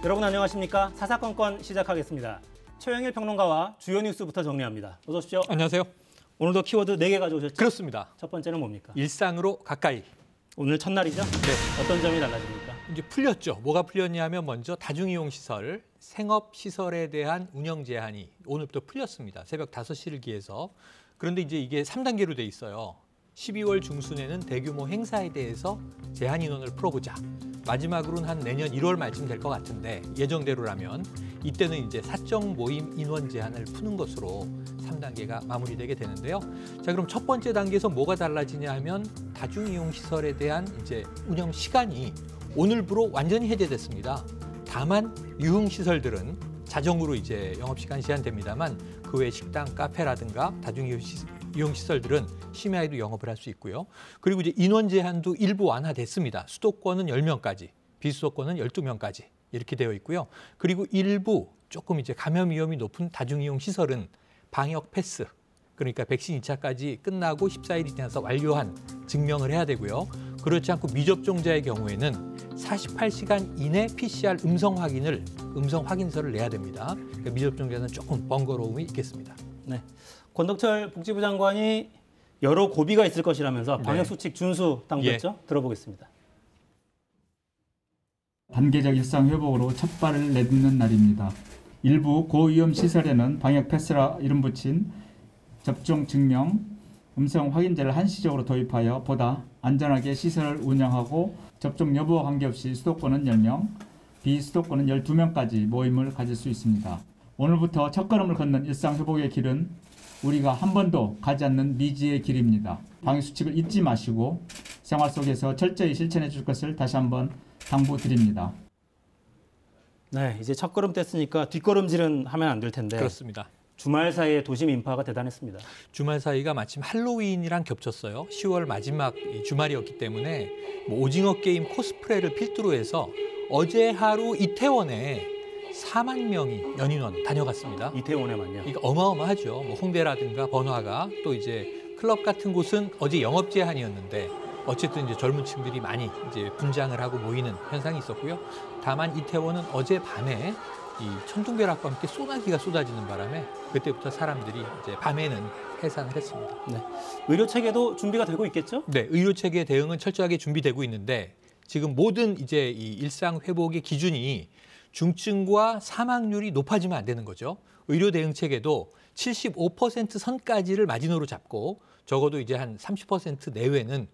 여러분 안녕하십니까? 사사건건 시작하겠습니다. 최영일 평론가와 주요 뉴스부터 정리합니다. 어서 오십시오. 안녕하세요. 오늘도 키워드 4개 가져오셨죠? 그렇습니다. 첫 번째는 뭡니까? 일상으로 가까이. 오늘 첫날이죠? 네. 어떤 점이 달라집니까? 이제 풀렸죠. 뭐가 풀렸냐면 먼저 다중이용시설, 생업시설에 대한 운영 제한이 오늘부터 풀렸습니다. 새벽 5시를 기해서. 그런데 이제 이게 3단계로 돼 있어요. 12월 중순에는 대규모 행사에 대해서 제한 인원을 풀어보자. 마지막으로는 한 내년 1월 말쯤 될 것 같은데 예정대로라면 이때는 이제 사적 모임 인원 제한을 푸는 것으로 3단계가 마무리되게 되는데요. 자, 그럼 첫 번째 단계에서 뭐가 달라지냐 하면 다중이용 시설에 대한 이제 운영 시간이 오늘부로 완전히 해제됐습니다. 다만 유흥 시설들은 자정으로 이제 영업 시간 제한됩니다만 그 외 식당, 카페라든가 다중이용 시설들은 심야에도 영업을 할 수 있고요. 그리고 이제 인원 제한도 일부 완화됐습니다. 수도권은 10명까지, 비수도권은 12명까지 이렇게 되어 있고요. 그리고 일부 조금 이제 감염 위험이 높은 다중이용 시설은 방역 패스, 그러니까 백신 2차까지 끝나고 14일이 지나서 완료한 증명을 해야 되고요. 그렇지 않고 미접종자의 경우에는 48시간 이내 PCR 음성 확인서를 내야 됩니다. 그러니까 미접종자는 조금 번거로움이 있겠습니다. 네. 권덕철 복지부 장관이 여러 고비가 있을 것이라면서 방역수칙 준수 당부했죠? 들어보겠습니다. 단계적 일상 회복으로 첫 발을 내딛는 날입니다. 일부 고위험 시설에는 방역 패스라 이름 붙인 접종 증명, 음성 확인제를 한시적으로 도입하여 보다 안전하게 시설을 운영하고 접종 여부와 관계없이 수도권은 10명, 비수도권은 12명까지 모임을 가질 수 있습니다. 오늘부터 첫걸음을 걷는 일상 회복의 길은 우리가 한 번도 가지 않는 미지의 길입니다. 방역수칙을 잊지 마시고 생활 속에서 철저히 실천해 줄 것을 다시 한번 당부드립니다. 네, 이제 첫걸음 뗐으니까 뒷걸음질은 하면 안 될 텐데. 그렇습니다. 주말 사이에 도심 인파가 대단했습니다. 주말 사이가 마침 할로윈이랑 겹쳤어요. 10월 마지막 주말이었기 때문에 오징어 게임 코스프레를 필두로 해서 어제 하루 이태원에 4만 명이 연인원 다녀갔습니다. 이태원에만요. 이거 어마어마하죠. 홍대라든가 번화가 또 이제 클럽 같은 곳은 어제 영업 제한이었는데 어쨌든 이제 젊은 층들이 많이 이제 분장을 하고 모이는 현상이 있었고요. 다만 이태원은 어제 밤에 이 천둥벼락과 함께 소나기가 쏟아지는 바람에 그때부터 사람들이 이제 밤에는 해산을 했습니다. 네. 의료 체계도 준비가 되고 있겠죠? 네, 의료 체계 대응은 철저하게 준비되고 있는데 지금 모든 이제 이 일상 회복의 기준이 중증과 사망률이 높아지면 안 되는 거죠. 의료 대응 체계도 75% 선까지를 마지노로 잡고 적어도 이제 한 30% 내외는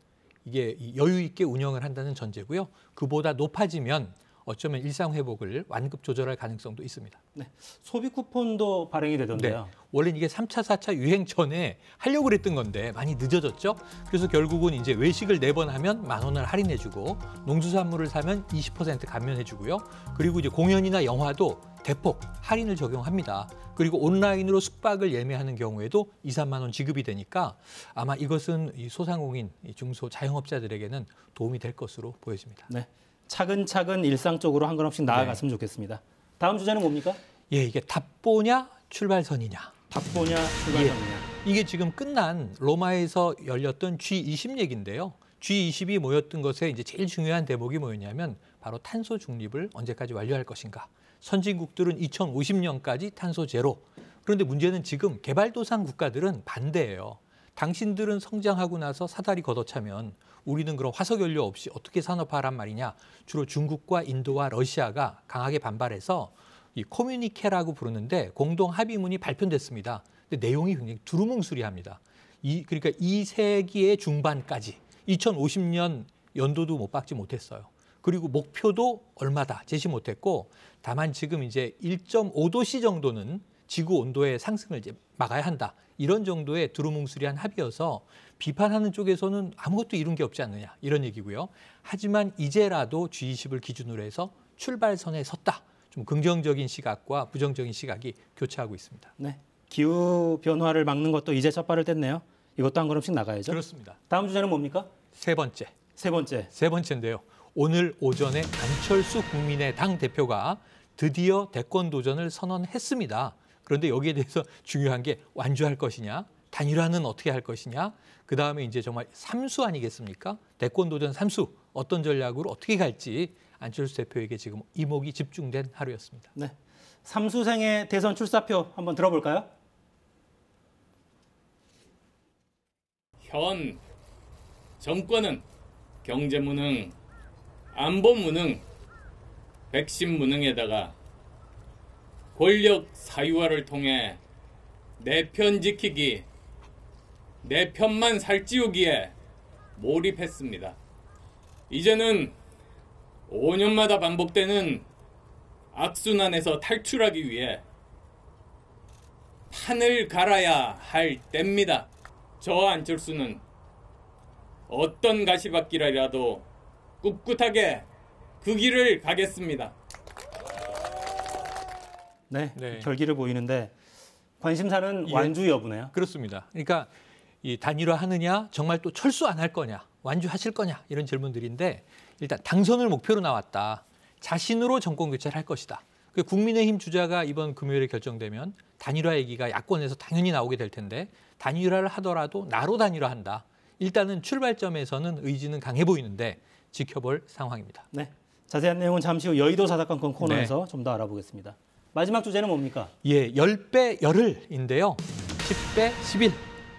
이게 여유 있게 운영을 한다는 전제고요. 그보다 높아지면 어쩌면 일상 회복을 완급 조절할 가능성도 있습니다. 네. 소비 쿠폰도 발행이 되던데요. 네. 원래 이게 3차, 4차 유행 전에 하려고 그랬던 건데 많이 늦어졌죠. 그래서 결국은 이제 외식을 4번 하면 10,000원을 할인해주고 농수산물을 사면 20% 감면해주고요. 그리고 이제 공연이나 영화도 대폭 할인을 적용합니다. 그리고 온라인으로 숙박을 예매하는 경우에도 2, 3만 원 지급이 되니까 아마 이것은 이 소상공인, 이 중소 자영업자들에게는 도움이 될 것으로 보여집니다. 네. 차근차근 일상 쪽으로 한 걸음씩 나아갔으면 좋겠습니다. 다음 주제는 뭡니까? 예, 이게 답보냐 출발선이냐. 답보냐 출발선이냐. 이게 지금 끝난 로마에서 열렸던 G20 얘기인데요. G20이 모였던 것에 이제 제일 중요한 대목이 뭐였냐면 바로 탄소 중립을 언제까지 완료할 것인가. 선진국들은 2050년까지 탄소 제로. 그런데 문제는 지금 개발도상 국가들은 반대예요. 당신들은 성장하고 나서 사다리 걷어차면 우리는 그럼 화석연료 없이 어떻게 산업화란 말이냐. 주로 중국과 인도와 러시아가 강하게 반발해서 이 커뮤니케라고 부르는데 공동 합의문이 발표됐습니다. 근데 내용이 굉장히 두루뭉술이합니다. 그러니까 이 세기의 중반까지 2050년 연도도 못 박지 못했어요. 그리고 목표도 얼마다 제시 못했고 다만 지금 이제 1.5도씨 정도는 지구 온도의 상승을 이제 막아야 한다. 이런 정도의 두루뭉술이한 합의여서 비판하는 쪽에서는 아무것도 이룬 게 없지 않느냐 이런 얘기고요. 하지만 이제라도 G20을 기준으로 해서 출발선에 섰다. 좀 긍정적인 시각과 부정적인 시각이 교차하고 있습니다. 네, 기후 변화를 막는 것도 이제 첫 발을 뗐네요. 이것도 한 걸음씩 나가야죠. 그렇습니다. 다음 주제는 뭡니까? 세 번째. 세 번째. 세 번째인데요. 오늘 오전에 안철수 국민의당 대표가 드디어 대권 도전을 선언했습니다. 그런데 여기에 대해서 중요한 게 완주할 것이냐, 단일화는 어떻게 할 것이냐, 그다음에 이제 정말 삼수 아니겠습니까? 대권 도전 삼수 어떤 전략으로 어떻게 갈지 안철수 대표에게 지금 이목이 집중된 하루였습니다. 네. 삼수생의 대선 출사표 한번 들어볼까요? 현 정권은 경제 무능, 안보 무능, 백신 무능에다가 권력 사유화를 통해 내 편 지키기, 내 편만 살찌우기에 몰입했습니다. 이제는 5년마다 반복되는 악순환에서 탈출하기 위해 판을 갈아야 할 때입니다. 저 안철수는 어떤 가시밭길이라도 꿋꿋하게 그 길을 가겠습니다. 네, 네. 결기를 보이는데 관심사는 완주 여부네요. 그렇습니다. 그러니까 이 단일화 하느냐, 정말 또 철수 안 할 거냐, 완주하실 거냐 이런 질문들인데 일단 당선을 목표로 나왔다. 자신으로 정권 교체를 할 것이다. 국민의힘 주자가 이번 금요일에 결정되면 단일화 얘기가 야권에서 당연히 나오게 될 텐데 단일화를 하더라도 나로 단일화한다. 일단은 출발점에서는 의지는 강해 보이는데 지켜볼 상황입니다. 네, 자세한 내용은 잠시 후 여의도 사사건건 코너에서 좀 더 알아보겠습니다. 마지막 주제는 뭡니까? 예, 10배 열흘인데요. 10배 11.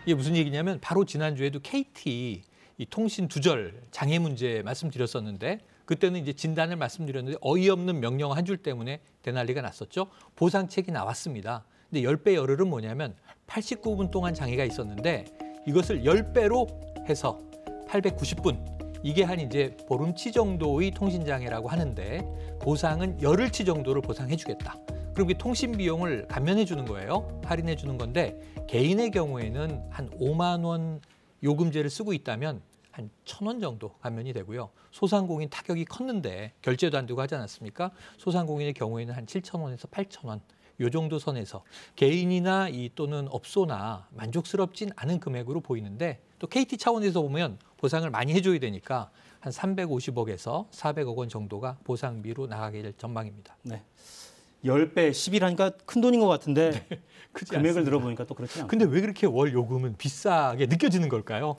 이게 무슨 얘기냐면 바로 지난주에도 KT 이 통신 두절 장애 문제 말씀드렸었는데 그때는 이제 진단을 말씀드렸는데 어이없는 명령 한 줄 때문에 대난리가 났었죠. 보상책이 나왔습니다. 근데 10배 열흘은 뭐냐면 89분 동안 장애가 있었는데 이것을 10배로 해서 890분. 이게 한 이제 보름치 정도의 통신장애라고 하는데 보상은 열흘치 정도를 보상해 주겠다. 그럼 이 통신 비용을 감면해 주는 거예요. 할인해 주는 건데 개인의 경우에는 한 5만 원 요금제를 쓰고 있다면 한 1,000원 정도 감면이 되고요. 소상공인 타격이 컸는데 결제도 안 되고 하지 않았습니까? 소상공인의 경우에는 한 7,000원에서 8,000원. 요 정도 선에서 개인이나 또는 업소나 만족스럽진 않은 금액으로 보이는데 또 KT 차원에서 보면 보상을 많이 해줘야 되니까 한 350억에서 400억 원 정도가 보상비로 나가게 될 전망입니다. 네, 10배 10이라니까 큰 돈인 것 같은데 크지 금액을 않습니다. 들어보니까 또 그렇지 않고 근데 왜 그렇게 월 요금은 비싸게 느껴지는 걸까요?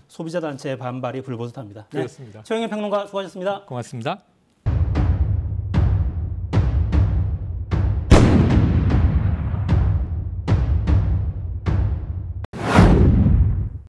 소비자 단체의 반발이 불보듯합니다. 네, 그렇습니다. 최영일 평론가 수고하셨습니다. 고맙습니다.